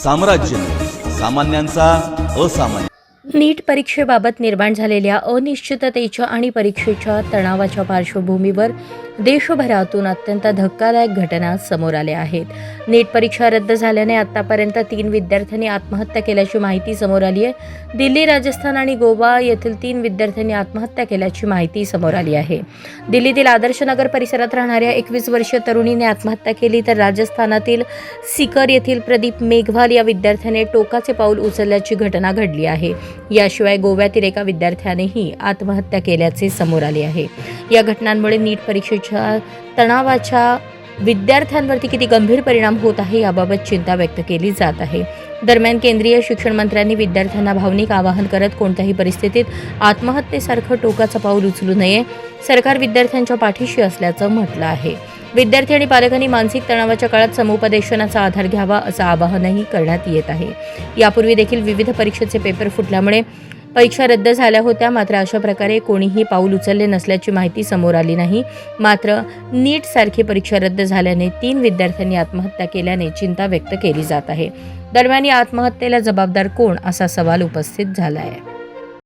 साम्राज्य सामान्यांचा असामान्य। नीट परीक्षेबाबत निर्माण झालेल्या अनिश्चिततेच्या आणि परीक्षेच्या तणावाच्या पार्श्वभूमीवर देशभरातून अत्यंत धक्कादायक घटना समोर आल्या आहेत। नीट परीक्षा रद्द झाल्याने आतापर्यंत 3 विद्यार्थ्यांनी आत्महत्या केल्याची माहिती समोर आली आहे। दिल्ली, राजस्थान आणि गोवा येथील 3 विद्यार्थ्यांनी आत्महत्या केल्याची माहिती समोर आली आहे। दिल्लीतील आदर्श नगर परिसरात राहणाऱ्या 21 वर्षीय तरुणीने आत्महत्या केली, तर राजस्थानातील सीकर येथील प्रदीप मेघवाल या विद्यार्थ्याने टोकाचे पाऊल उचलल्याची घटना घडली आहे। याशिवाय गोव्यातील एका विद्यार्थ्यानेही आत्महत्या केल्याचे समोर आले आहे। या घटनांमुळे नीट परीक्षेच्या तणावाच्या विद्यार्थ्यांवरती किती गंभीर परिणाम होत आहे याबाबत चिंता व्यक्त केली जात आहे। दरम्यान केंद्रीय शिक्षण मंत्र्यांनी विद्यार्थ्यांना भावनिक आवाहन करत कोणत्याही परिस्थितीत आत्महत्येसारखं टोकाचं पाऊल उचलू नये, सरकार विद्यार्थ्यांच्या पाठीशी असल्याचं म्हटलं आहे। विद्यार्थी आणि पालकांनी मानसिक तणावाच्या काळात समुपदेशनाचा आधार घ्यावा असं आवाहनही करण्यात येत आहे। यापूर्वी देखील विविध परीक्षेचे पेपर फुटल्यामुळे परीक्षा रद्द झाल्या होत्या, मात्र अशा प्रकारे कोणीही पाऊल उचलले नसल्याची माहिती समोर आली नाही। मात्र नीट सारखी परीक्षा रद्द झाल्याने 3 विद्यार्थ्यांनी आत्महत्या केल्याने चिंता व्यक्त केली जात आहे। दरम्यान या आत्महत्येला जबाबदार कोण असा सवाल उपस्थित झाला आहे।